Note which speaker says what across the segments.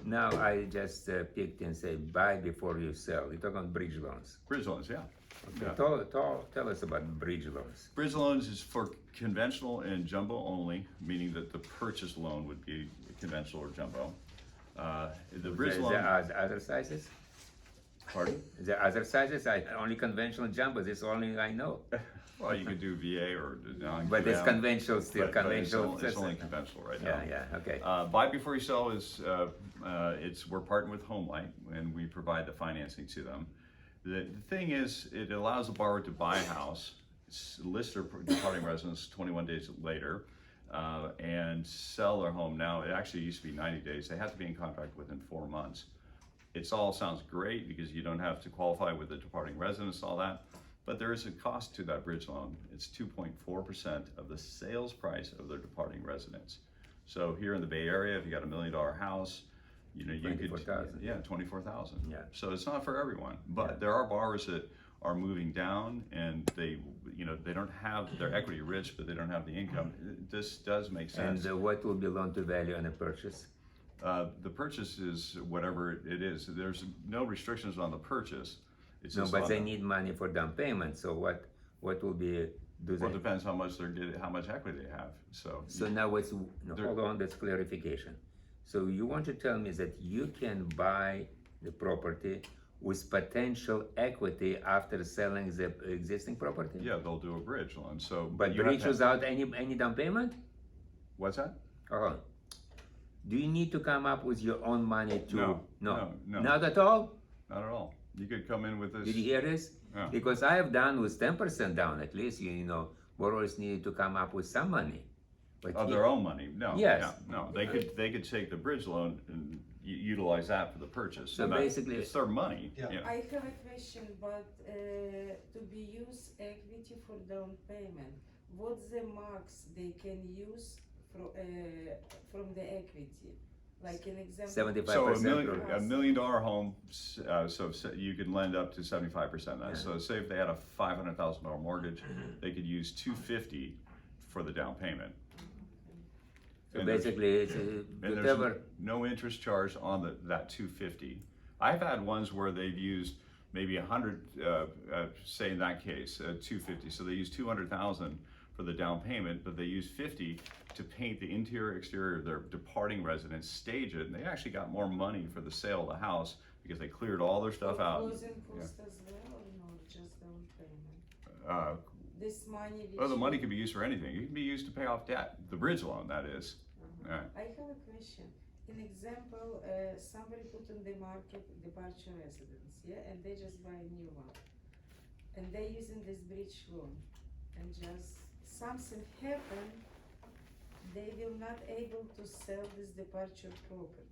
Speaker 1: Now I just picked and say buy before you sell. You're talking about bridge loans.
Speaker 2: Bridge loans, yeah.
Speaker 1: Okay.
Speaker 2: Yeah.
Speaker 1: Tell us about bridge loans.
Speaker 2: Bridge loans is for conventional and jumbo only, meaning that the purchase loan would be conventional or jumbo. The bridge
Speaker 1: Is
Speaker 2: loan.
Speaker 1: there other sizes?
Speaker 2: Pardon?
Speaker 1: Is there other sizes? Only conventional jumbo. This only I know.
Speaker 2: Well, you could do VA or
Speaker 1: But it's conventional still.
Speaker 2: But
Speaker 1: Conventional.
Speaker 2: it's only conventional right now.
Speaker 1: Yeah. Okay.
Speaker 2: Buy before you sell is we're partnered with HomeLight and we provide the financing to them. The thing is, it allows the borrower to buy a house, list their departing residence 21 days later, and sell their home. Now, it actually used to be 90 days. They have to be in contract within 4 months. It all sounds great because you don't have to qualify with the departing residence, all that. But there is a cost to that bridge loan. It's 2.4% of the sales price of their departing residence. So here in the Bay Area, if you got $1 million house, you could
Speaker 1: 24,000.
Speaker 2: Yeah, 24,000.
Speaker 1: Yeah.
Speaker 2: So it's not for everyone, but there are borrowers that are moving down and they don't have, they're equity rich, but they don't have the income. This does make sense.
Speaker 1: And what will be loan to value on a purchase?
Speaker 2: The purchase is whatever it is. There's no restrictions on the purchase. It's
Speaker 1: No,
Speaker 2: just
Speaker 1: but they need money for down payment. So what will be?
Speaker 2: Well, it depends how much they're getting, how much equity they have. So
Speaker 1: Now hold on. That's clarification. So you want to tell me that you can buy the property with potential equity after selling the existing property?
Speaker 2: yeah, they'll do a bridge loan. So,
Speaker 1: But
Speaker 2: you
Speaker 1: bridge
Speaker 2: have to-
Speaker 1: without any down payment?
Speaker 2: What's that?
Speaker 1: Do you need to come up with your own money to?
Speaker 2: No.
Speaker 1: Not at all?
Speaker 2: Not at all. You could come in with this.
Speaker 1: Did you hear this?
Speaker 2: Yeah.
Speaker 1: Because I have done with 10% down at least, borrowers need to come up with some money. But
Speaker 2: Of their own money? No.
Speaker 1: Yes.
Speaker 2: Yeah, no. They could take the bridge loan and utilize that for the purchase.
Speaker 1: So
Speaker 2: And that-
Speaker 1: basically-
Speaker 2: it's their money.
Speaker 3: Yeah.
Speaker 4: I have a question, but to be used equity for down payment, what's the max they can use from the equity? Like an example.
Speaker 1: 75%.
Speaker 2: So
Speaker 1: or-
Speaker 2: $1 million home, so you can lend up to 75% of that. So say if they had a $500,000 mortgage, they could use $250 for the down payment.
Speaker 1: So
Speaker 2: And there's-
Speaker 1: basically, it's
Speaker 2: And there's
Speaker 1: whatever.
Speaker 2: no interest charge on that $250. I've had ones where they've used maybe 100, say in that case, $250. So they use 200,000 for the down payment, but they use 50 to paint the interior exterior of their departing residence, stage it, and they actually got more money for the sale of the house because they cleared all their stuff out.
Speaker 4: Closing cost as well, or no, just down payment?
Speaker 2: Uh,
Speaker 4: This money.
Speaker 2: the money can be used for anything. It can be used to pay off debt, the bridge loan, that is. Right.
Speaker 4: I have a question. In example, somebody put on the market departure residence, yeah, and they just buy a new one, and they're using this bridge loan, and just something happen, they will not able to sell this departure property.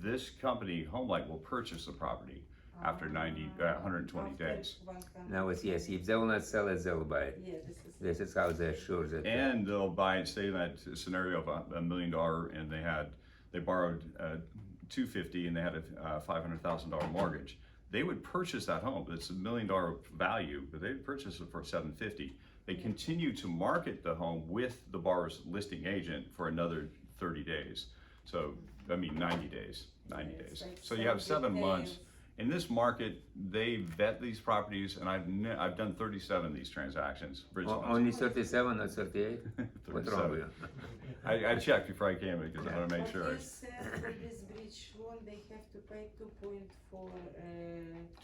Speaker 2: This company, HomeLight, will purchase the property after 120
Speaker 4: After
Speaker 2: days.
Speaker 4: 100
Speaker 1: Now it's yes. If they will not sell it, they'll buy it.
Speaker 4: Yeah, this is.
Speaker 1: This is how they assure that.
Speaker 2: And they'll buy it, say in that scenario of $1 million, and they borrowed $250 and they had a $500,000 mortgage. They would purchase that home. It's $1 million value, but they'd purchase it for $750. They continue to market the home with the borrower's listing agent for another 30 days. So, 90 days, 90
Speaker 4: Yeah,
Speaker 2: days.
Speaker 4: it's like
Speaker 2: So you have 7
Speaker 4: 70
Speaker 2: months.
Speaker 4: days.
Speaker 2: In this market, they vet these properties, and I've done 37 of these transactions, bridge loans.
Speaker 1: Only 37, not 38. What's wrong with you?
Speaker 2: I checked before I came because I want to make
Speaker 4: But
Speaker 2: sure.
Speaker 4: he said for this bridge loan, they have to pay 2.4.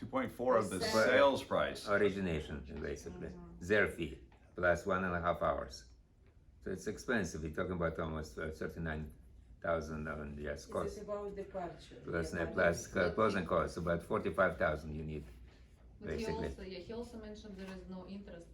Speaker 2: 2.4 of the
Speaker 4: Percent.
Speaker 2: sales price.
Speaker 1: Origination, basically. Their fee plus 1.5 hours. So it's expensive. We're talking about almost 39,000 on yes
Speaker 4: Is
Speaker 1: cost.
Speaker 4: it about departure?
Speaker 1: Plus
Speaker 4: Departure.
Speaker 1: closing costs, about 45,000 you need.
Speaker 5: But
Speaker 1: Basically.
Speaker 5: he also mentioned there is no interest.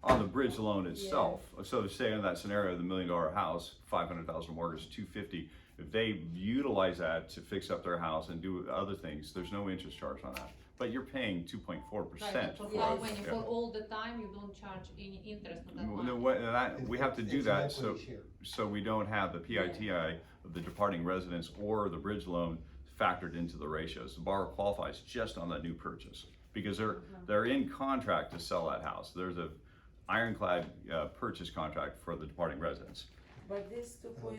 Speaker 2: On the bridge loan itself. So say in that scenario, the $1 million house, 500,000 mortgage, 250. If they utilize that to fix up their house and do other things, there's no interest charge on that. But you're paying 2.4%.
Speaker 5: Right, but for how many, for all the time, you don't charge any interest on that
Speaker 2: The
Speaker 5: money.
Speaker 2: way that we have to do
Speaker 3: It's
Speaker 2: that
Speaker 3: an
Speaker 2: so
Speaker 3: equity share.
Speaker 2: so we don't have the PITI of the departing residence or the bridge loan factored into the ratios. The borrower qualifies just on that new purchase because they're in contract to sell that house. There's a ironclad purchase contract for the departing residence.
Speaker 4: But this 2.4%,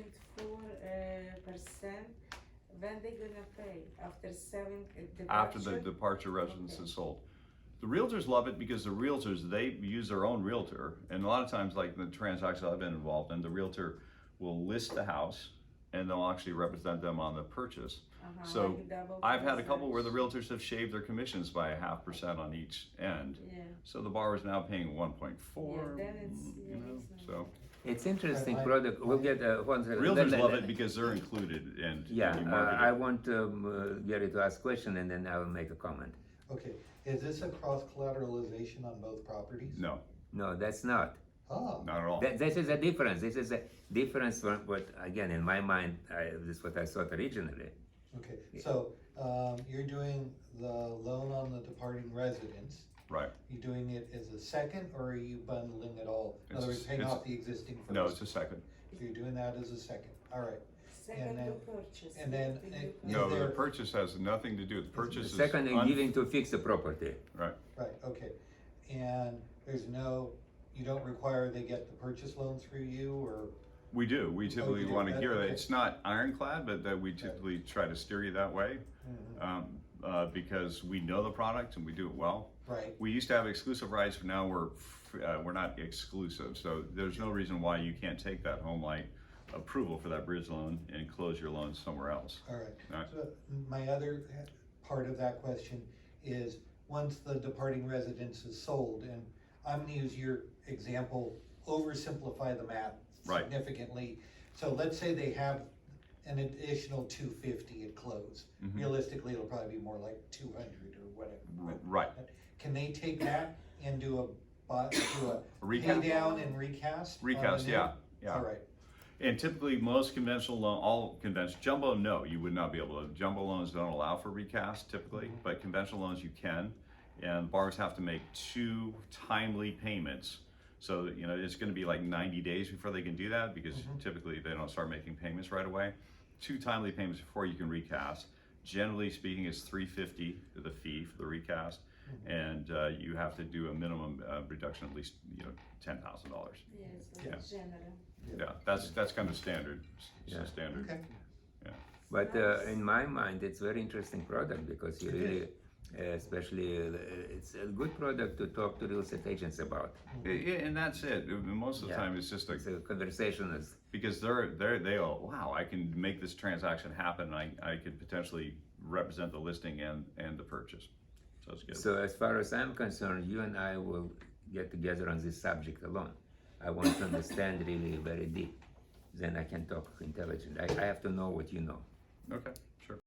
Speaker 4: when they gonna pay? After selling
Speaker 2: After the
Speaker 4: departure?
Speaker 2: departure residence
Speaker 4: Okay.
Speaker 2: is sold. The realtors love it because the realtors, they use their own realtor. And a lot of times, like the transactions I've been involved in, the realtor will list the house and they'll actually represent them on the purchase. So
Speaker 4: like double
Speaker 2: I've had a couple where the
Speaker 4: transaction.
Speaker 2: realtors have shaved their commissions by 0.5% on each end.
Speaker 4: Yeah,
Speaker 2: So the borrower's now paying 1.4,
Speaker 4: yeah, then it's,
Speaker 2: you know,
Speaker 4: it's
Speaker 2: so.
Speaker 1: It's interesting
Speaker 3: Right,
Speaker 1: product. We'll get one second.
Speaker 2: Realtors
Speaker 1: Let-
Speaker 2: love
Speaker 1: let-
Speaker 2: it because they're included and
Speaker 1: Yeah,
Speaker 2: you market
Speaker 1: I
Speaker 2: it.
Speaker 1: want Gary to ask question and then I will make a comment.
Speaker 3: Okay, is this a cross collateralization on both properties?
Speaker 2: No,
Speaker 1: No, that's not.
Speaker 3: Oh,
Speaker 2: not at all.
Speaker 1: This is a difference. This is a difference from what, again, in my mind, this is what I thought originally.
Speaker 3: okay, so, you're doing the loan on the departing residence.
Speaker 2: Right.
Speaker 3: You doing it as a second, or are you bundling it all? In
Speaker 2: It's
Speaker 3: other
Speaker 2: a-
Speaker 3: words, paying
Speaker 2: it's-
Speaker 3: off the existing first?
Speaker 2: No, it's a second.
Speaker 3: So you're doing that as a second, all right.
Speaker 4: second to
Speaker 3: then-
Speaker 4: purchase.
Speaker 3: and then-
Speaker 4: not to
Speaker 3: and-
Speaker 4: new
Speaker 2: No,
Speaker 3: Is
Speaker 2: the
Speaker 3: there-
Speaker 2: purchase has nothing to do with, the purchase is.
Speaker 1: Second, giving to fix the property.
Speaker 2: Right.
Speaker 3: Right, okay. And there's no, you don't require they get the purchase loan through you, or?
Speaker 2: We do. We typically
Speaker 3: you do?
Speaker 2: want to gear that.
Speaker 3: Okay.
Speaker 2: It's not ironclad, but that we typically try to steer you that way. Because we know the product and we do it well.
Speaker 3: Right,
Speaker 2: We used to have exclusive rights, but now we're not exclusive. So there's no reason why you can't take that home light approval for that bridge loan and close your loan somewhere else.
Speaker 3: all right.
Speaker 2: Right.
Speaker 3: So my other part of that question is, once the departing residence is sold, and I'm gonna use your example, oversimplify the math
Speaker 2: Right.
Speaker 3: significantly. So let's say they have an additional 250 at close.
Speaker 2: Mhm.
Speaker 3: Realistically, it'll probably be more like 200 or whatever.
Speaker 2: Right.
Speaker 3: Can they take that and do a pay
Speaker 2: Recap?
Speaker 3: down and recast? on
Speaker 2: Recast,
Speaker 3: the
Speaker 2: yeah,
Speaker 3: note?
Speaker 2: yeah.
Speaker 3: All right,
Speaker 2: And typically, most conventional loan, all conventional, jumbo, no, you would not be able to. Jumbo loans don't allow for recast typically, but conventional loans you can. And borrowers have to make 2 timely payments. So, you know, it's gonna be like 90 days before they can do that because typically they don't start making payments right away. 2 timely payments before you can recast. Generally speaking, it's $350 the fee for the recast. And you have to do a minimum reduction of at least, you know, $10,000.
Speaker 4: Yes, that's general.
Speaker 2: Yeah, that's kind of standard. It's
Speaker 1: Yeah.
Speaker 2: a standard.
Speaker 3: okay.
Speaker 1: But in my mind, it's very interesting product because you
Speaker 3: It
Speaker 1: really, especially, it's a good product to talk to real estate agents about.
Speaker 2: Yeah, and that's it. Most of the
Speaker 1: Yeah.
Speaker 2: time, it's just
Speaker 1: It's a conversation is,
Speaker 2: because they go, wow, I can make this transaction happen. I could potentially represent the listing and the purchase. So it's good.
Speaker 1: so as far as I'm concerned, you and I will get together on this subject alone. I want to understand really very deep. Then I can talk intelligent. I have to know what you know.
Speaker 2: Okay, sure.